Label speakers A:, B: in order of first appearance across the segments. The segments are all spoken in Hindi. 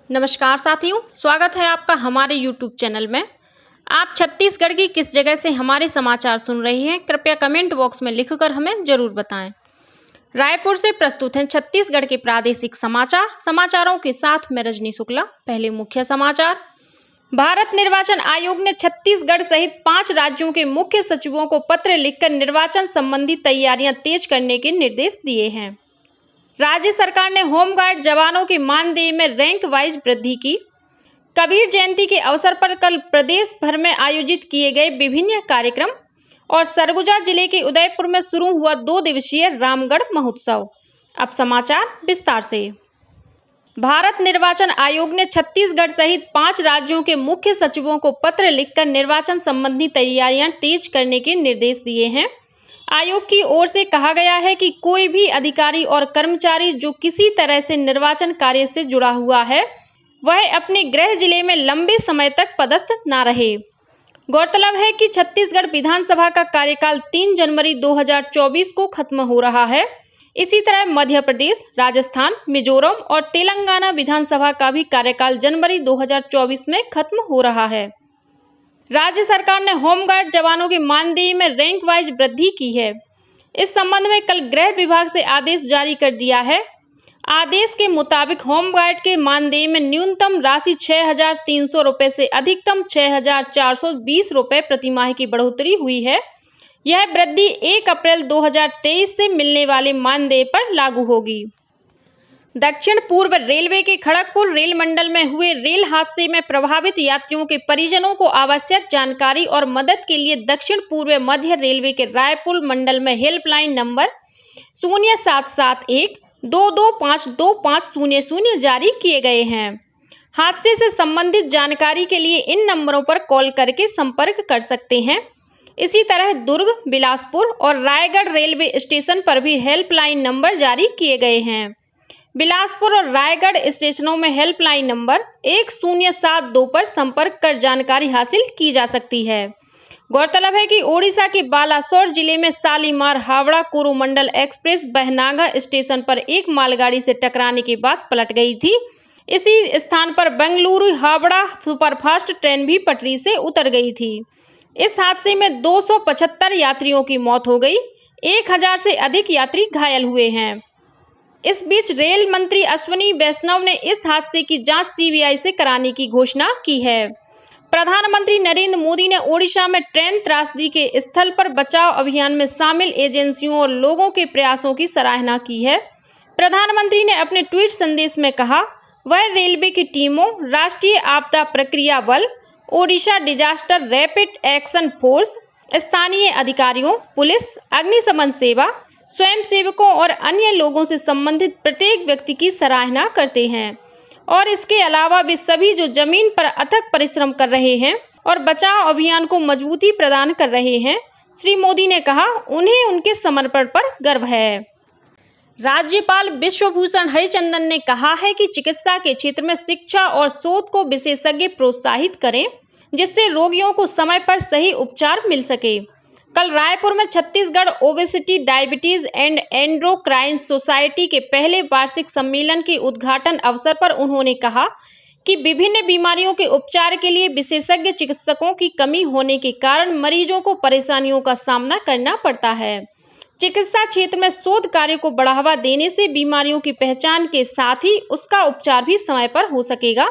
A: नमस्कार साथियों, स्वागत है आपका हमारे YouTube चैनल में। आप छत्तीसगढ़ की किस जगह से हमारे समाचार सुन रहे हैं, कृपया कमेंट बॉक्स में लिखकर हमें जरूर बताएं। रायपुर से प्रस्तुत हैं छत्तीसगढ़ के प्रादेशिक समाचार। समाचारों के साथ मैं रजनी शुक्ला। पहले मुख्य समाचार। भारत निर्वाचन आयोग ने छत्तीसगढ़ सहित 5 राज्यों के मुख्य सचिवों को पत्र लिखकर निर्वाचन संबंधी तैयारियां तेज करने के निर्देश दिए हैं। राज्य सरकार ने होमगार्ड जवानों के मानदेय में रैंक वाइज वृद्धि की। कबीर जयंती के अवसर पर कल प्रदेश भर में आयोजित किए गए विभिन्न कार्यक्रम और सरगुजा जिले के उदयपुर में शुरू हुआ 2 दिवसीय रामगढ़ महोत्सव। अब समाचार विस्तार से। भारत निर्वाचन आयोग ने छत्तीसगढ़ सहित 5 राज्यों के मुख्य सचिवों को पत्र लिखकर निर्वाचन संबंधी तैयारियां तेज करने के निर्देश दिए हैं। आयोग की ओर से कहा गया है कि कोई भी अधिकारी और कर्मचारी जो किसी तरह से निर्वाचन कार्य से जुड़ा हुआ है, वह अपने गृह जिले में लंबे समय तक पदस्थ न रहे। गौरतलब है कि छत्तीसगढ़ विधानसभा का कार्यकाल 3 जनवरी 2024 को खत्म हो रहा है। इसी तरह मध्य प्रदेश, राजस्थान, मिजोरम और तेलंगाना विधानसभा का भी कार्यकाल जनवरी 2024 में खत्म हो रहा है। राज्य सरकार ने होमगार्ड जवानों के मानदेय में रैंक वाइज वृद्धि की है। इस संबंध में कल गृह विभाग से आदेश जारी कर दिया है। आदेश के मुताबिक होमगार्ड के मानदेय में न्यूनतम राशि 6,300 रुपये से अधिकतम 6,420 रुपये प्रतिमाह की बढ़ोतरी हुई है। यह वृद्धि 1 अप्रैल 2023 से मिलने वाले मानदेय पर लागू होगी। दक्षिण पूर्व रेलवे के खड़गपुर रेल मंडल में हुए रेल हादसे में प्रभावित यात्रियों के परिजनों को आवश्यक जानकारी और मदद के लिए दक्षिण पूर्व मध्य रेलवे के रायपुर मंडल में हेल्पलाइन नंबर 0771 225 2500 जारी किए गए हैं। हादसे से संबंधित जानकारी के लिए इन नंबरों पर कॉल करके संपर्क कर सकते हैं। इसी तरह दुर्ग, बिलासपुर और रायगढ़ रेलवे स्टेशन पर भी हेल्पलाइन नंबर जारी किए गए हैं। बिलासपुर और रायगढ़ स्टेशनों में हेल्पलाइन नंबर 1072 पर संपर्क कर जानकारी हासिल की जा सकती है। गौरतलब है कि ओडिशा के बालासोर जिले में शालीमार हावड़ा कोरोमंडल एक्सप्रेस बहनागा स्टेशन पर एक मालगाड़ी से टकराने के बाद पलट गई थी। इसी स्थान पर बेंगलुरु हावड़ा सुपरफास्ट ट्रेन भी पटरी से उतर गई थी। इस हादसे में 275 यात्रियों की मौत हो गई। 1000 से अधिक यात्री घायल हुए हैं। इस बीच रेल मंत्री अश्विनी वैष्णव ने इस हादसे की जांच सीबीआई से कराने की घोषणा की है। प्रधानमंत्री नरेंद्र मोदी ने ओडिशा में ट्रेन त्रासदी के स्थल पर बचाव अभियान में शामिल एजेंसियों और लोगों के प्रयासों की सराहना की है। प्रधानमंत्री ने अपने ट्वीट संदेश में कहा, वह रेलवे की टीमों, राष्ट्रीय आपदा प्रक्रिया बल, Odisha disaster rapid action force, स्थानीय अधिकारियों, पुलिस, अग्निशमन सेवा, स्वयंसेवकों और अन्य लोगों से संबंधित प्रत्येक व्यक्ति की सराहना करते हैं और इसके अलावा वे सभी जो जमीन पर अथक परिश्रम कर रहे हैं और बचाव अभियान को मजबूती प्रदान कर रहे हैं। श्री मोदी ने कहा, उन्हें उनके समर्पण पर गर्व है। राज्यपाल विश्वभूषण हरिचंदन ने कहा है कि चिकित्सा के क्षेत्र में शिक्षा और शोध को विशेषज्ञ प्रोत्साहित करें, जिससे रोगियों को समय पर सही उपचार मिल सके। कल रायपुर में Chhattisgarh obesity, diabetes and endocrine society के पहले वार्षिक सम्मेलन के उद्घाटन अवसर पर उन्होंने कहा कि विभिन्न बीमारियों के उपचार के लिए विशेषज्ञ चिकित्सकों की कमी होने के कारण मरीजों को परेशानियों का सामना करना पड़ता है। चिकित्सा क्षेत्र में शोध कार्य को बढ़ावा देने से बीमारियों की पहचान के साथ ही उसका उपचार भी समय पर हो सकेगा।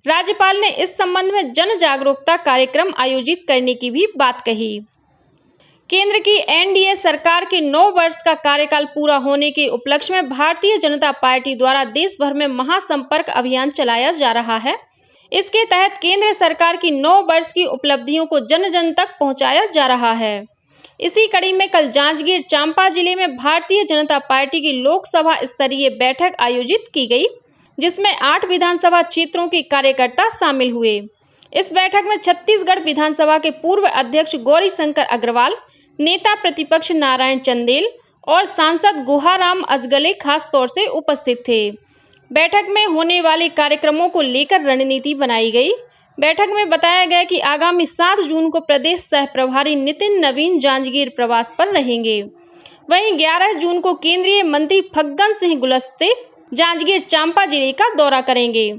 A: राज्यपाल ने इस संबंध में जन जागरूकता कार्यक्रम आयोजित करने की भी बात कही। केंद्र की एनडीए सरकार के 9 वर्ष का कार्यकाल पूरा होने के उपलक्ष्य में भारतीय जनता पार्टी द्वारा देश भर में महासंपर्क अभियान चलाया जा रहा है। इसके तहत केंद्र सरकार की 9 वर्ष की उपलब्धियों को जन जन तक पहुंचाया जा रहा है। इसी कड़ी में कल जांजगीर चांपा जिले में भारतीय जनता पार्टी की लोकसभा स्तरीय बैठक आयोजित की गई, जिसमें 8 विधानसभा क्षेत्रों के कार्यकर्ता शामिल हुए। इस बैठक में छत्तीसगढ़ विधानसभा के पूर्व अध्यक्ष गौरीशंकर अग्रवाल, नेता प्रतिपक्ष नारायण चंदेल और सांसद गुहाराम अजगले खास तौर से उपस्थित थे। बैठक में होने वाले कार्यक्रमों को लेकर रणनीति बनाई गई। बैठक में बताया गया कि आगामी 7 जून को प्रदेश सह प्रभारी नितिन नवीन जांजगीर प्रवास पर रहेंगे। वहीं 11 जून को केंद्रीय मंत्री फग्गन सिंह कुलस्ते जांजगीर चांपा जिले का दौरा करेंगे।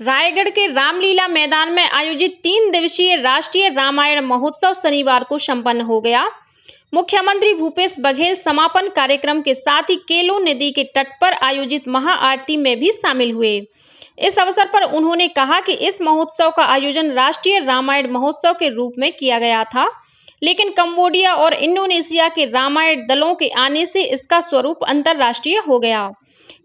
A: रायगढ़ के रामलीला मैदान में आयोजित 3 दिवसीय राष्ट्रीय रामायण महोत्सव शनिवार को संपन्न हो गया। मुख्यमंत्री भूपेश बघेल समापन कार्यक्रम के साथ ही केलो नदी के तट पर आयोजित महाआरती में भी शामिल हुए। इस अवसर पर उन्होंने कहा कि इस महोत्सव का आयोजन राष्ट्रीय रामायण महोत्सव के रूप में किया गया था, लेकिन कंबोडिया और इंडोनेशिया के रामायण दलों के आने से इसका स्वरूप अंतर्राष्ट्रीय हो गया।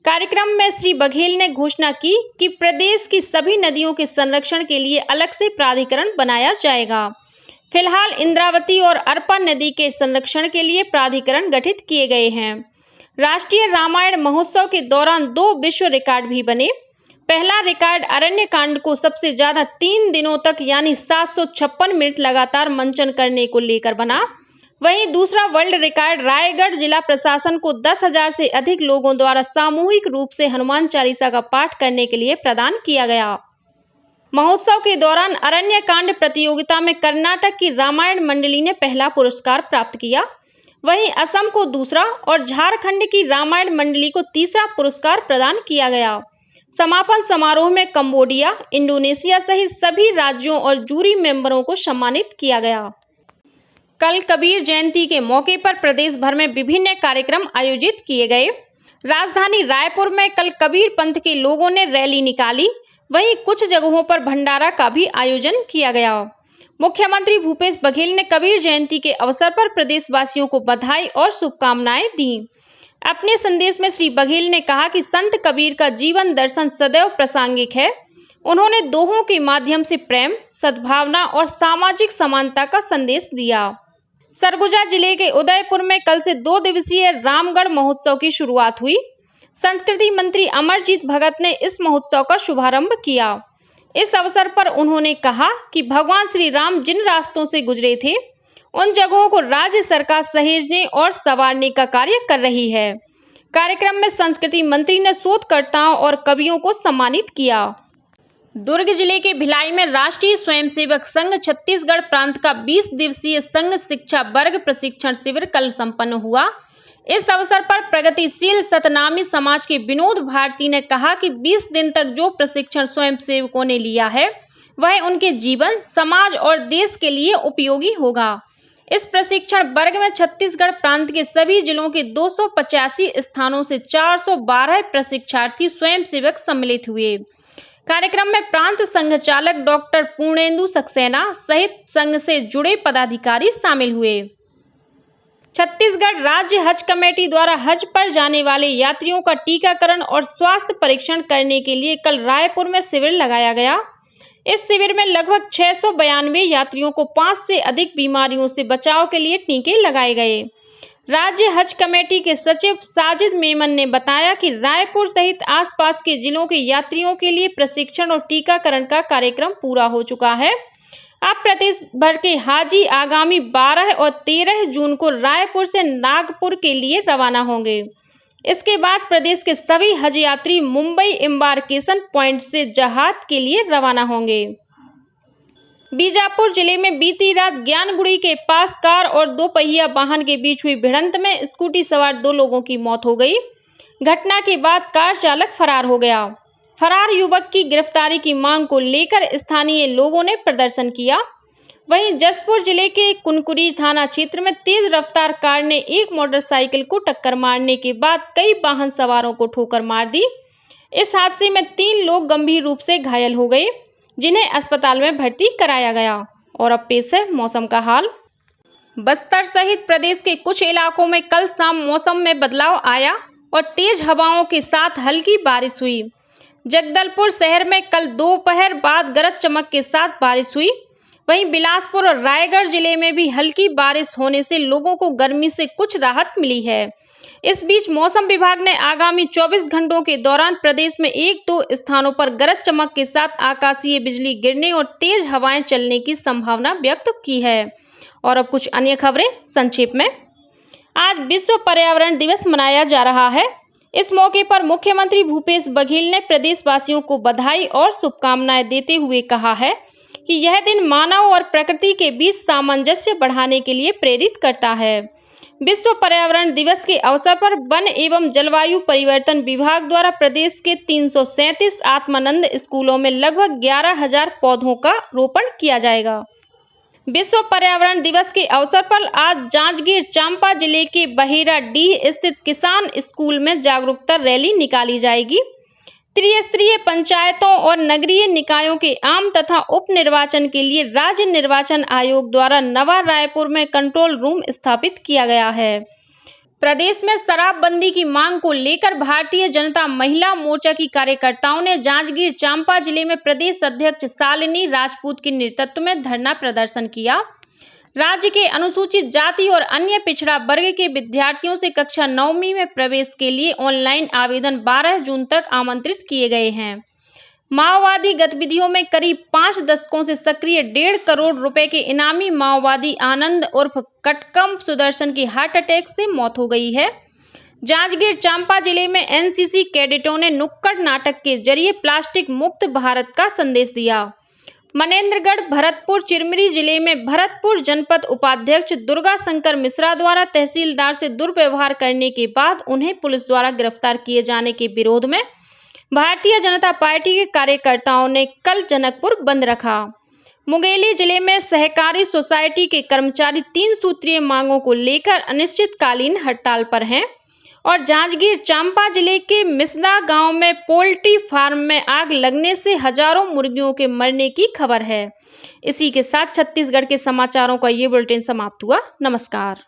A: कार्यक्रम में श्री बघेल ने घोषणा की कि प्रदेश की सभी नदियों के संरक्षण के लिए अलग से प्राधिकरण बनाया जाएगा। फिलहाल इंद्रावती और अरपा नदी के संरक्षण के लिए प्राधिकरण गठित किए गए हैं। राष्ट्रीय रामायण महोत्सव के दौरान 2 विश्व रिकॉर्ड भी बने। पहला रिकॉर्ड अरण्य कांड को सबसे ज्यादा 3 दिनों तक यानी 756 मिनट लगातार मंचन करने को लेकर बना। वहीं दूसरा वर्ल्ड रिकॉर्ड रायगढ़ जिला प्रशासन को 10,000 से अधिक लोगों द्वारा सामूहिक रूप से हनुमान चालीसा का पाठ करने के लिए प्रदान किया गया। महोत्सव के दौरान अरण्य कांड प्रतियोगिता में कर्नाटक की रामायण मंडली ने पहला पुरस्कार प्राप्त किया, वहीं असम को दूसरा और झारखंड की रामायण मंडली को तीसरा पुरस्कार प्रदान किया गया। समापन समारोह में कंबोडिया, इंडोनेशिया सहित सभी राज्यों और जूरी मेंबरों को सम्मानित किया गया। कल कबीर जयंती के मौके पर प्रदेश भर में विभिन्न कार्यक्रम आयोजित किए गए। राजधानी रायपुर में कल कबीर पंथ के लोगों ने रैली निकाली, वहीं कुछ जगहों पर भंडारा का भी आयोजन किया गया। मुख्यमंत्री भूपेश बघेल ने कबीर जयंती के अवसर पर प्रदेशवासियों को बधाई और शुभकामनाएं दी। अपने संदेश में श्री बघेल ने कहा कि संत कबीर का जीवन दर्शन सदैव प्रासंगिक है। उन्होंने दोहों के माध्यम से प्रेम, सद्भावना और सामाजिक समानता का संदेश दिया। सरगुजा जिले के उदयपुर में कल से 2 दिवसीय रामगढ़ महोत्सव की शुरुआत हुई। संस्कृति मंत्री अमरजीत भगत ने इस महोत्सव का शुभारंभ किया। इस अवसर पर उन्होंने कहा कि भगवान श्री राम जिन रास्तों से गुजरे थे, उन जगहों को राज्य सरकार सहेजने और संवारने का कार्य कर रही है। कार्यक्रम में संस्कृति मंत्री ने शोधकर्ताओं और कवियों को सम्मानित किया। दुर्ग जिले के भिलाई में राष्ट्रीय स्वयंसेवक संघ छत्तीसगढ़ प्रांत का 20 दिवसीय संघ शिक्षा वर्ग प्रशिक्षण शिविर कल संपन्न हुआ। इस अवसर पर प्रगतिशील सतनामी समाज के विनोद भारती ने कहा कि 20 दिन तक जो प्रशिक्षण स्वयंसेवकों ने लिया है, वह उनके जीवन, समाज और देश के लिए उपयोगी होगा। इस प्रशिक्षण वर्ग में छत्तीसगढ़ प्रांत के सभी जिलों के 285 स्थानों से 412 प्रशिक्षार्थी स्वयंसेवक सम्मिलित हुए। कार्यक्रम में प्रांत संघ चालक डॉक्टर पूर्णेंदु सक्सेना सहित संघ से जुड़े पदाधिकारी शामिल हुए। छत्तीसगढ़ राज्य हज कमेटी द्वारा हज पर जाने वाले यात्रियों का टीकाकरण और स्वास्थ्य परीक्षण करने के लिए कल रायपुर में शिविर लगाया गया। इस शिविर में लगभग 692 यात्रियों को 5 से अधिक बीमारियों से बचाव के लिए टीके लगाए गए। राज्य हज कमेटी के सचिव साजिद मेमन ने बताया कि रायपुर सहित आसपास के जिलों के यात्रियों के लिए प्रशिक्षण और टीकाकरण का कार्यक्रम पूरा हो चुका है। अब प्रदेश भर के हाजी आगामी 12 और 13 जून को रायपुर से नागपुर के लिए रवाना होंगे। इसके बाद प्रदेश के सभी हज यात्री मुंबई एम्बार्केशन पॉइंट से जहाज के लिए रवाना होंगे। बीजापुर जिले में बीती रात ज्ञानगुड़ी के पास कार और 2 पहिया वाहन के बीच हुई भिड़ंत में स्कूटी सवार 2 लोगों की मौत हो गई। घटना के बाद कार चालक फरार हो गया। फरार युवक की गिरफ्तारी की मांग को लेकर स्थानीय लोगों ने प्रदर्शन किया। वहीं जसपुर जिले के कुनकुरी थाना क्षेत्र में तेज रफ्तार कार ने एक मोटरसाइकिल को टक्कर मारने के बाद कई वाहन सवारों को ठोकर मार दी। इस हादसे में 3 लोग गंभीर रूप से घायल हो गए, जिन्हें अस्पताल में भर्ती कराया गया। और अब पेश है मौसम का हाल। बस्तर सहित प्रदेश के कुछ इलाकों में कल शाम मौसम में बदलाव आया और तेज हवाओं के साथ हल्की बारिश हुई। जगदलपुर शहर में कल दोपहर बाद गरज चमक के साथ बारिश हुई। वहीं बिलासपुर और रायगढ़ जिले में भी हल्की बारिश होने से लोगों को गर्मी से कुछ राहत मिली है। इस बीच मौसम विभाग ने आगामी 24 घंटों के दौरान प्रदेश में 1-2 स्थानों पर गरज चमक के साथ आकाशीय बिजली गिरने और तेज हवाएं चलने की संभावना व्यक्त की है। और अब कुछ अन्य खबरें संक्षेप में। आज विश्व पर्यावरण दिवस मनाया जा रहा है। इस मौके पर मुख्यमंत्री भूपेश बघेल ने प्रदेशवासियों को बधाई और शुभकामनाएं देते हुए कहा है कि यह दिन मानव और प्रकृति के बीच सामंजस्य बढ़ाने के लिए प्रेरित करता है। विश्व पर्यावरण दिवस के अवसर पर वन एवं जलवायु परिवर्तन विभाग द्वारा प्रदेश के 337 आत्मानंद स्कूलों में लगभग 11,000 पौधों का रोपण किया जाएगा। विश्व पर्यावरण दिवस के अवसर पर आज जांजगीर चांपा जिले के बहेराडीह स्थित किसान स्कूल में जागरूकता रैली निकाली जाएगी। त्रिस्तरीय पंचायतों और नगरीय निकायों के आम तथा उप निर्वाचन के लिए राज्य निर्वाचन आयोग द्वारा नवा रायपुर में कंट्रोल रूम स्थापित किया गया है। प्रदेश में शराबबंदी की मांग को लेकर भारतीय जनता महिला मोर्चा की कार्यकर्ताओं ने जांजगीर चांपा जिले में प्रदेश अध्यक्ष शालिनी राजपूत के नेतृत्व में धरना प्रदर्शन किया। राज्य के अनुसूचित जाति और अन्य पिछड़ा वर्ग के विद्यार्थियों से कक्षा 9वीं में प्रवेश के लिए ऑनलाइन आवेदन 12 जून तक आमंत्रित किए गए हैं। माओवादी गतिविधियों में करीब 5 दशकों से सक्रिय 1.5 करोड़ रुपए के इनामी माओवादी आनंद उर्फ कटकम सुदर्शन की हार्ट अटैक से मौत हो गई है। जांजगीर चांपा जिले में एनसीसी कैडेटों ने नुक्कड़ नाटक के जरिए प्लास्टिक मुक्त भारत का संदेश दिया। मनेंद्रगढ़ भरतपुर चिरमिरी जिले में भरतपुर जनपद उपाध्यक्ष दुर्गा शंकर मिश्रा द्वारा तहसीलदार से दुर्व्यवहार करने के बाद उन्हें पुलिस द्वारा गिरफ्तार किए जाने के विरोध में भारतीय जनता पार्टी के कार्यकर्ताओं ने कल जनकपुर बंद रखा। मुंगेली जिले में सहकारी सोसाइटी के कर्मचारी 3 सूत्रीय मांगों को लेकर अनिश्चितकालीन हड़ताल पर हैं और जांजगीर चांपा जिले के मिसदा गांव में पोल्ट्री फार्म में आग लगने से हजारों मुर्गियों के मरने की खबर है। इसी के साथ छत्तीसगढ़ के समाचारों का ये बुलेटिन समाप्त हुआ। नमस्कार।